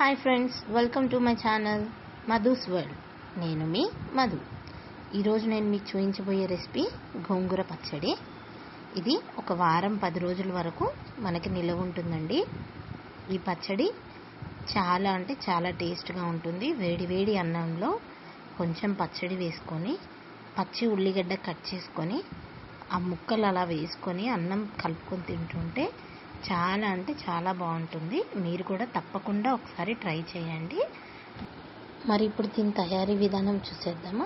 Hi friends, welcome to my channel Madhu's world. నేను మీ మధు. ఈరోజు నేను మీకు చూపించబోయే రెసిపీ గోంగూర పచ్చడి. ఇది ఒక వారం 10 రోజుల వరకు మనకి నిల్వ ఉంటుందండి. ఈ పచ్చడి చాలా అంటే చాలా టేస్ట్గా ఉంటుంది. వేడి వేడి అన్నంలో కొంచెం పచ్చడి వేసుకొని, పచ్చి ఉల్లిగడ్డ కట్ చేసుకొని, ఆ ముక్కలు అలా వేసుకొని అన్నం కలుపుకొని తింటుంటే చాలా అంటే చాలా బాగుంటుంది. మీరు కూడా తప్పకుండా ఒకసారి ట్రై చేయండి. మరి ఇప్పుడు దీని తయారీ విధానం చూసేద్దామా.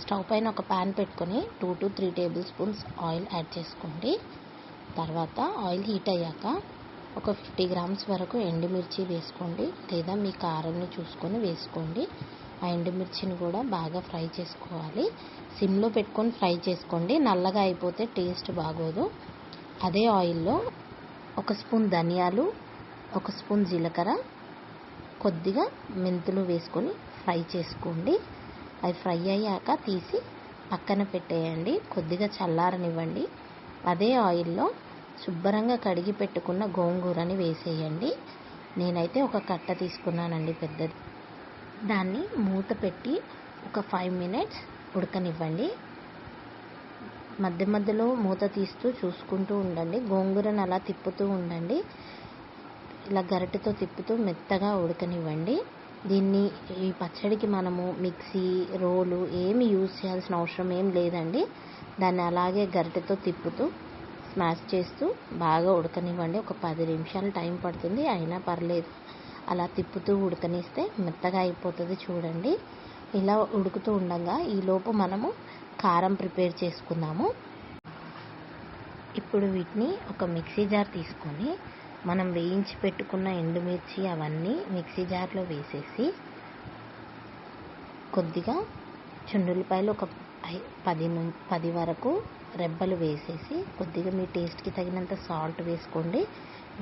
స్టవ్ పైన ఒక ప్యాన్ పెట్టుకొని 2 to 3 table spoons oil add చేసుకోండి. తర్వాత ఆయిల్ హీట్ అయ్యాక ఒక 50 గ్రామ్స్ వరకు ఎండుమిర్చి వేసుకోండి, లేదా మీ కారంని చూసుకొని వేసుకోండి. ఆ ఎండుమిర్చిని కూడా బాగా ఫ్రై చేసుకోవాలి. సిమ్లో పెట్టుకొని ఫ్రై చేసుకోండి, నల్లగా అయిపోతే టేస్ట్ బాగోదు. అదే ఆయిల్లో 1 స్పూన్ ధనియాలు, 1 స్పూన్ జీలకర్ర, కొద్దిగా మెంతులు వేసుకొని ఫ్రై చేసుకోండి. అవి ఫ్రై అయ్యాక తీసి పక్కన పెట్టేయండి, కొద్దిగా చల్లారనివ్వండి. అదే ఆయిల్లో శుభ్రంగా కడిగి పెట్టుకున్న గోంగూరని వేసేయండి. నేనైతే ఒక కట్ట తీసుకున్నానండి, పెద్దది. దాన్ని మూత పెట్టి ఒక 5 minutes ఉడకనివ్వండి. మధ్య మధ్యలో మూత తీస్తూ చూసుకుంటూ ఉండండి. గోంగూరను అలా తిప్పుతూ ఉండండి. ఇలా గరిటెతో తిప్పుతూ మెత్తగా ఉడకనివ్వండి. ఈ పచ్చడికి మనము మిక్సీ, రోలు ఏమి యూజ్ చేయాల్సిన అవసరం ఏం లేదండి. దాన్ని అలాగే గరిటెతో తిప్పుతూ స్మాష్ చేస్తూ బాగా ఉడకనివ్వండి. ఒక 10 నిమిషాలు టైం పడుతుంది, అయినా పర్లేదు. అలా తిప్పుతూ ఉడకనిస్తే మెత్తగా అయిపోతుంది. చూడండి, ఇలా ఉడుకుతూ ఉండగా ఈలోపు మనము కారం ప్రిపేర్ చేసుకుందాము. ఇప్పుడు వీటిని ఒక మిక్సీ జార్ తీసుకొని మనం వేయించి పెట్టుకున్న ఎండుమిర్చి అవన్నీ మిక్సీ జార్లో వేసేసి, కొద్దిగా చుండులపాయలు ఒక 10 వరకు రెబ్బలు వేసేసి, కొద్దిగా మీ టేస్ట్కి తగినంత సాల్ట్ వేసుకోండి.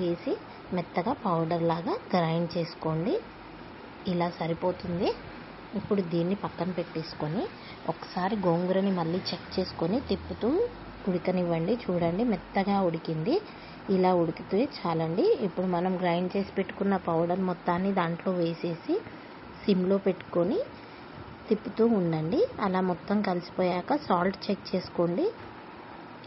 వేసి మెత్తగా పౌడర్ లాగా గ్రైండ్ చేసుకోండి. ఇలా సరిపోతుంది. ఇప్పుడు దీన్ని పక్కన పెట్టేసుకొని ఒకసారి గోంగూరని మళ్ళీ చెక్ చేసుకొని తిప్పుతూ ఉడకనివ్వండి. చూడండి, మెత్తగా ఉడికింది. ఇలా ఉడికితే చాలండి. ఇప్పుడు మనం గ్రైండ్ చేసి పెట్టుకున్న పౌడర్ మొత్తాన్ని దాంట్లో వేసేసి సిమ్లో పెట్టుకొని తిప్పుతూ ఉండండి. అలా మొత్తం కలిసిపోయాక సాల్ట్ చెక్ చేసుకోండి.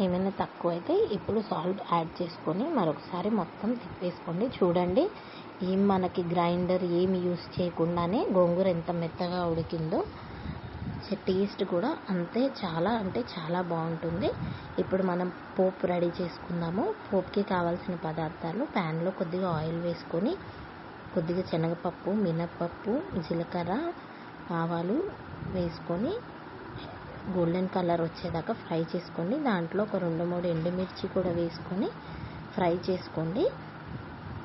ఏమైనా తక్కువ అయితే ఇప్పుడు సాల్ట్ యాడ్ చేసుకొని మరొకసారి మొత్తం తిప్పేసుకోండి. చూడండి, మనకి గ్రైండర్ ఏమి యూస్ చేయకుండానే గోంగూర ఎంత మెత్తగా ఉడికిందో. టేస్ట్ కూడా అంతే, చాలా అంటే చాలా బాగుంటుంది. ఇప్పుడు మనం పోపు రెడీ చేసుకుందాము. పోపుకి కావాల్సిన పదార్థాలు: ప్యాన్లో కొద్దిగా ఆయిల్ వేసుకొని, కొద్దిగా శనగపప్పు, మినప్పప్పు, జీలకర్ర, ఆవాలు వేసుకొని గోల్డెన్ కలర్ వచ్చేదాకా ఫ్రై చేసుకోండి. దాంట్లో ఒక 2-3 ఎండుమిర్చి కూడా వేసుకొని ఫ్రై చేసుకోండి.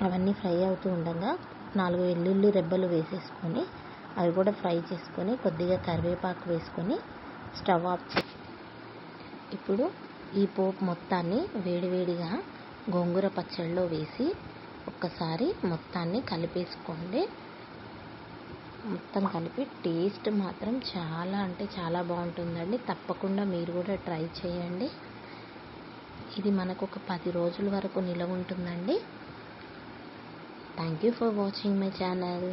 అవన్నీ ఫ్రై అవుతూ ఉండగా 4 వెల్లుల్లి రెబ్బలు వేసేసుకొని అవి కూడా ఫ్రై చేసుకొని, కొద్దిగా కరివేపాకు వేసుకొని స్టవ్ ఆఫ్ చేసి, ఇప్పుడు ఈ పోపు మొత్తాన్ని వేడివేడిగా గోంగూర పచ్చడిలో వేసి ఒక్కసారి మొత్తాన్ని కలిపేసుకోండి. మొత్తం కలిపి టేస్ట్ మాత్రం చాలా అంటే చాలా బాగుంటుందండి. తప్పకుండా మీరు కూడా ట్రై చేయండి. ఇది మనకు ఒక 10 రోజుల వరకు నిలవ ఉంటుందండి. Thank you for watching my channel.